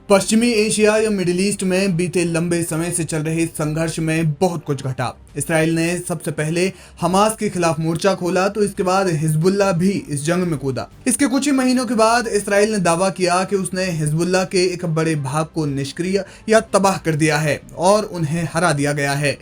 पश्चिमी एशिया या middle east में बीते लंबे समय से चल रहे संघर्ष में बहुत कुछ घटा। इसराइल ने सबसे पहले हमास के खिलाफ मोर्चा खोला तो इसके बाद हिजबुल्लाह भी इस जंग में कूदा। इसके कुछ ही महीनों के बाद इसराइल ने दावा किया कि उसने हिजबुल्लाह के एक बड़े भाग को निष्क्रिय या तबाह कर दिया है और उन्हें हरा दिया गया है।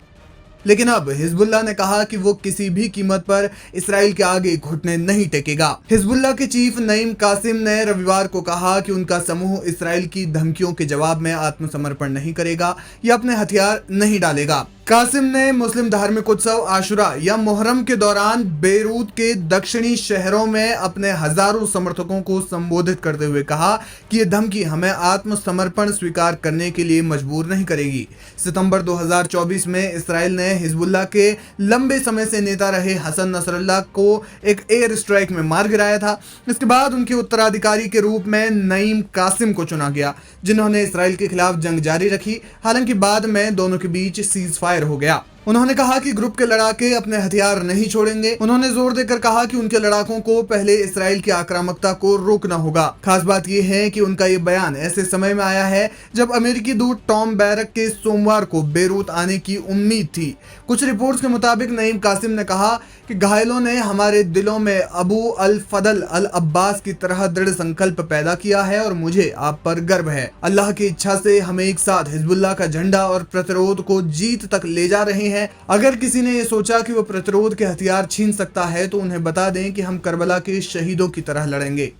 लेकिन अब हिजबुल्लाह ने कहा कि वो किसी भी कीमत पर इसराइल के आगे घुटने नहीं टेकेगा। हिजबुल्लाह के चीफ नईम कासिम ने रविवार को कहा कि उनका समूह इसराइल की धमकियों के जवाब में आत्मसमर्पण नहीं करेगा या अपने हथियार नहीं डालेगा। कासिम ने मुस्लिम धार्मिक उत्सव आशुरा या मुहर्रम के दौरान बेरूत के दक्षिणी शहरों में अपने हजारों समर्थकों को संबोधित करते हुए कहा कि ये धमकी हमें आत्मसमर्पण स्वीकार करने के लिए मजबूर नहीं करेगी। सितंबर 2024 में इसराइल ने हिजबुल्लाह के लंबे समय से नेता रहे हसन नसरल्लाह को एक एयर स्ट्राइक में मार गिराया था। इसके बाद उनके उत्तराधिकारी के रूप में नईम कासिम को चुना गया, जिन्होंने इसराइल के खिलाफ जंग जारी रखी। हालांकि बाद में दोनों के बीच सीज फायर हो गया। उन्होंने कहा कि ग्रुप के लड़ाके अपने हथियार नहीं छोड़ेंगे। उन्होंने जोर देकर कहा कि उनके लड़ाकों को पहले इसराइल की आक्रामकता को रोकना होगा। खास बात यह है कि उनका ये बयान ऐसे समय में आया है जब अमेरिकी दूत टॉम बैरक के सोमवार को बेरूत आने की उम्मीद थी। कुछ रिपोर्ट्स के मुताबिक नईम कासिम ने कहा कि घायलों ने हमारे दिलों में अबू अल फदल अल अब्बास की तरह दृढ़ संकल्प पैदा किया है और मुझे आप पर गर्व है। अल्लाह की इच्छा से हम एक साथ हिजबुल्लाह का झंडा और प्रतिरोध को जीत तक ले जा रहे हैं। अगर किसी ने ये सोचा कि वो प्रतिरोध के हथियार छीन सकता है तो उन्हें बता दें कि हम करबला के शहीदों की तरह लड़ेंगे।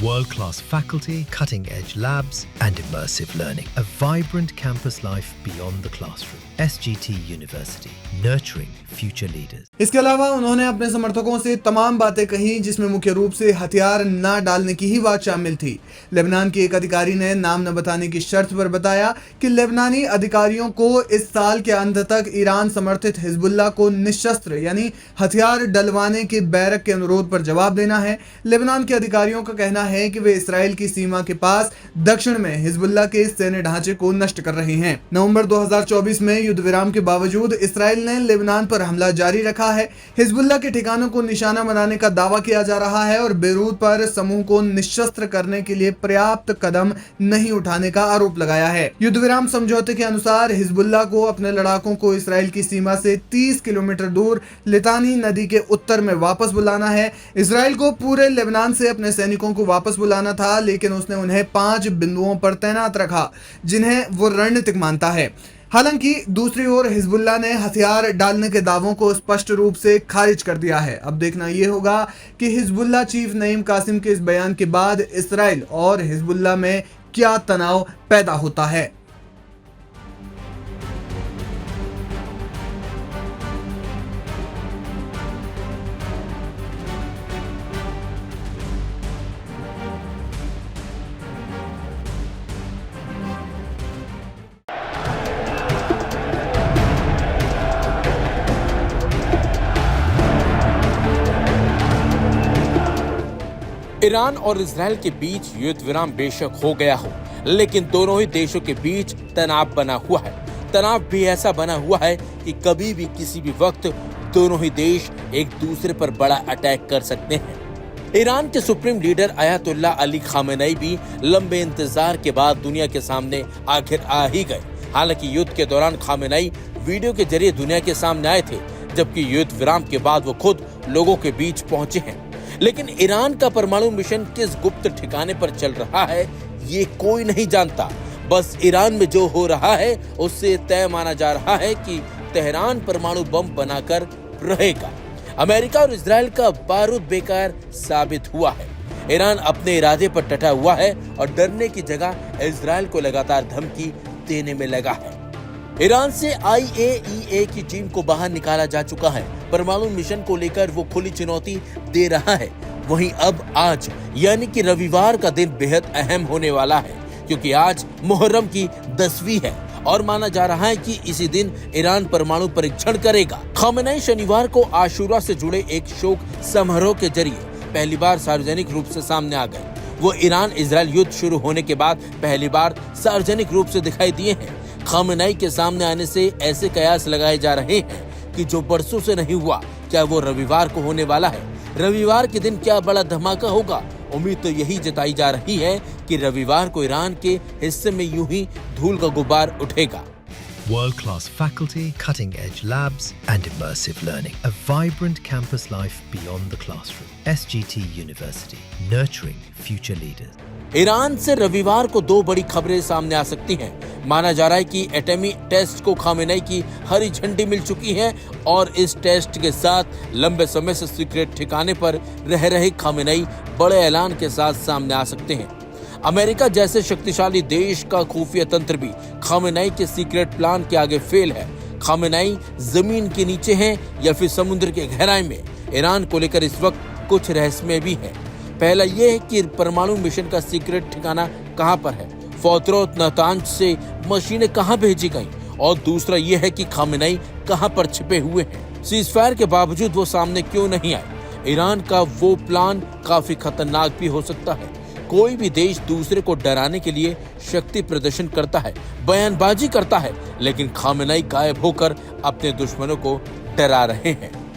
World-class faculty, cutting-edge labs and immersive learning. A vibrant campus life beyond the classroom. SGT University, nurturing future leaders. इसके अलावा उन्होंने अपने समर्थकों से तमाम बातें कही जिसमें मुख्य रूप से हथियार न डालने की ही बात शामिल थी। लेबनान के एक अधिकारी ने नाम न बताने की शर्त पर बताया कि लेबनानी अधिकारियों को इस साल के अंत तक ईरान समर्थित हिजबुल्लाह को निशस्त्र यानी हथियार डलवाने के बैरक के अनुरोध पर जवाब देना है। लेबनान के अधिकारियों का कहना है कि वे इसराइल की सीमा के पास दक्षिण में हिजबुल्लाह के सैन्य ढांचे को नष्ट कर रहे हैं। नवंबर 2024 में युद्ध विराम के बावजूद इसराइल ने लेबनान पर हमला जारी रखा है। हिजबुल्लाह के ठिकानों को निशाना बनाने का दावा किया जा रहा है और बेरूत पर समूह को निशस्त्र करने के लिए पर्याप्त कदम नहीं उठाने का आरोप लगाया है। युद्ध विराम समझौते के अनुसार हिजबुल्लाह को अपने लड़ाकों को इसराइल की सीमा से 30 किलोमीटर दूर लितानी नदी के उत्तर में वापस बुलाना है। इसराइल को पूरे लेबनान से अपने सैनिकों को वापस बुलाना था, लेकिन उसने उन्हें 5 बिंदुओं पर तैनात रखा जिन्हें वो रणनीतिक मानता है। हालांकि दूसरी ओर हिजबुल्लाह ने हथियार डालने के दावों को स्पष्ट रूप से खारिज कर दिया है। अब देखना यह होगा कि हिजबुल्लाह चीफ नईम कासिम के इस बयान के बाद इसराइल और हिजबुल्लाह में क्या तनाव पैदा होता है। ईरान और इजराइल के बीच युद्ध विराम बेशक हो गया हो, लेकिन दोनों ही देशों के बीच तनाव बना हुआ है। तनाव भी ऐसा बना हुआ है कि कभी भी किसी भी वक्त दोनों ही देश एक दूसरे पर बड़ा अटैक कर सकते हैं। ईरान के supreme leader Ayatollah Ali Khamenei भी लंबे इंतजार के बाद दुनिया के सामने आखिर आ ही गए। हालांकि युद्ध के दौरान खामेनेई वीडियो के जरिए दुनिया के सामने आए थे, जबकि युद्ध विराम के बाद वो खुद लोगों के बीच पहुंचे हैं। लेकिन ईरान का परमाणु मिशन किस गुप्त ठिकाने पर चल रहा है ये कोई नहीं जानता। बस ईरान में जो हो रहा है उससे तय माना जा रहा है कि तेहरान परमाणु बम बनाकर रहेगा। अमेरिका और इजराइल का बारूद बेकार साबित हुआ है। ईरान अपने इरादे पर डटा हुआ है और डरने की जगह इजराइल को लगातार धमकी देने में लगा है। ईरान से IAEA की टीम को बाहर निकाला जा चुका है। परमाणु मिशन को लेकर वो खुली चुनौती दे रहा है। वहीं अब आज यानी कि रविवार का दिन बेहद अहम होने वाला है, क्योंकि आज मुहर्रम की 10वीं है और माना जा रहा है कि इसी दिन ईरान परमाणु परीक्षण करेगा। खामेनेई शनिवार को आशुरा से जुड़े एक शोक समारोह के जरिए पहली बार सार्वजनिक रूप से सामने आ गए। वो ईरान इजराइल युद्ध शुरू होने के बाद पहली बार सार्वजनिक रूप से दिखाई दिए हैं। खामेनेई के सामने आने से ऐसे कयास लगाए जा रहे हैं कि जो बरसों से नहीं हुआ, क्या वो रविवार को होने वाला है। रविवार के दिन क्या बड़ा धमाका होगा उम्मीद तो यही जताई जा रही है कि रविवार को ईरान के हिस्से में यूं ही धूल का गुब्बार उठेगा। World-class faculty, cutting-edge labs, and immersive learning. A vibrant campus life beyond the classroom. SGT University, nurturing future leaders. Iran से रविवार को दो बड़ी खबरें सामने आ सकती हैं। माना जा रहा है कि एटमी टेस्ट को खामेनेई की हरी झंडी मिल चुकी है और इस टेस्ट के साथ लंबे समय से सीक्रेट ठिकाने पर रह रहे खामेनेई बड़े ऐलान के साथ सामने आ सकते हैं। अमेरिका जैसे शक्तिशाली देश का खुफिया तंत्र भी खामेनेई के सीक्रेट प्लान के आगे फेल है। खामेनेई जमीन के नीचे हैं या फिर समुद्र के गहराई में, ईरान को लेकर इस वक्त कुछ रहस्य भी है। पहला यह है कि परमाणु मिशन का सीक्रेट ठिकाना कहां पर है, फोतरोत नातांज से मशीनें कहां भेजी गईं, और दूसरा यह है कि खामेनेई कहां पर छिपे हुए हैं। सीजफायर के बावजूद वो सामने क्यों नहीं आए। ईरान का वो प्लान काफी खतरनाक भी हो सकता है। कोई भी देश दूसरे को डराने के लिए शक्ति प्रदर्शन करता है, बयानबाजी करता है, लेकिन खामेनेई गायब होकर अपने दुश्मनों को डरा रहे हैं।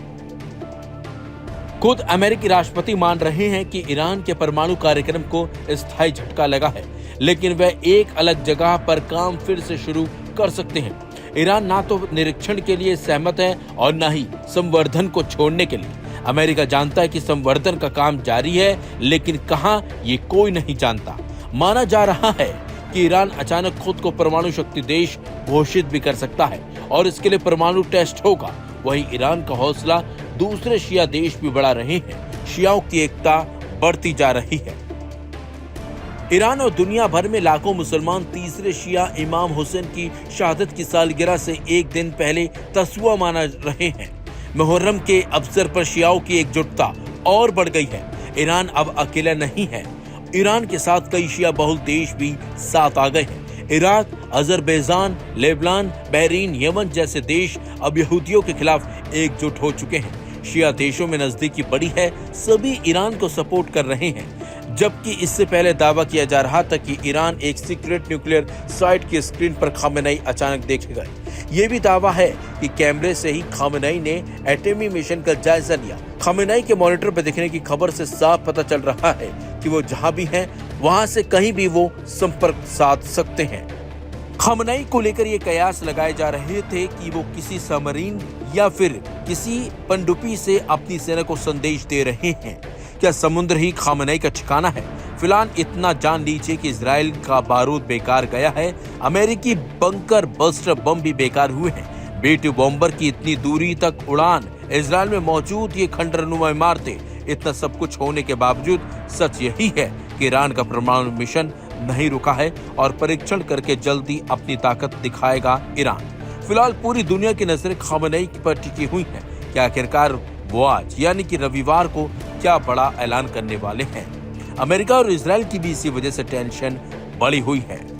खुद अमेरिकी राष्ट्रपति मान रहे हैं कि ईरान के परमाणु कार्यक्रम को स्थायी झटका लगा है, लेकिन वह एक अलग जगह पर काम फिर से शुरू कर सकते हैं। ईरान ना तो निरीक्षण के लिए सहमत है और न ही संवर्धन को छोड़ने के लिए। अमेरिका जानता है कि संवर्धन का काम जारी है, लेकिन कहां ये कोई नहीं जानता। माना जा रहा है कि ईरान अचानक खुद को परमाणु शक्ति देश घोषित भी कर सकता है और इसके लिए परमाणु टेस्ट होगा। वहीं ईरान का हौसला दूसरे शिया देश भी बढ़ा रहे हैं। शियाओं की एकता बढ़ती जा रही है। ईरान और दुनिया भर में लाखों मुसलमान तीसरे शिया इमाम हुसैन की शहादत की सालगिरह से एक दिन पहले तसुआ माना रहे हैं। मुहर्रम के अवसर पर शियाओं की एकजुटता और बढ़ गई है। ईरान अब अकेला नहीं है। ईरान के साथ कई शिया बहुल देश भी साथ आ गए हैं। Iraq, Azerbaijan, Lebanon, Bahrain, Yemen जैसे देश अब यहूदियों के खिलाफ एकजुट हो चुके हैं। शिया देशों में नजदीकी बड़ी है, सभी ईरान को सपोर्ट कर रहे हैं। जबकि इससे पहले दावा किया जा रहा था कि ईरान एक सीक्रेट न्यूक्लियर साइट की स्क्रीन पर खामेनेई अचानक देखे गए। ये भी दावा है कि कैमरे से ही खामेनेई ने एटमी मिशन का जायजा लिया। खामेनेई के मॉनिटर पर दिखने की खबर से साफ पता चल रहा है कि वो जहां भी हैं, वहां से कहीं भी वो संपर्क साध सकते हैं। खामेनेई को लेकर ये कयास लगाए जा रहे थे कि वो किसी सबमरीन या फिर किसी पनडुब्बी से अपनी सेना को संदेश दे रहे हैं। क्या समुद्र ही खामेनेई का ठिकाना है? फिलहाल इतना जान लीजिए कि इजराइल का बारूद बेकार गया है। अमेरिकी बंकर बस्टर बम भी बेकार हुए हैं। B-2 बॉम्बर की इतनी दूरी तक उड़ान, इजराइल में मौजूद ये खंडरनुमा इमारतें, इतना सब कुछ होने के बावजूद सच यही है कि ईरान का परमाणु मिशन नहीं रुका है और परीक्षण करके जल्दी अपनी ताकत दिखाएगा ईरान। फिलहाल पूरी दुनिया की नजरें खामेनेई पर टिकी हुई हैं कि आखिरकार वो आज यानी कि रविवार को क्या बड़ा ऐलान करने वाले हैं। अमेरिका और इजराइल की भी इसी वजह से टेंशन बढ़ी हुई है।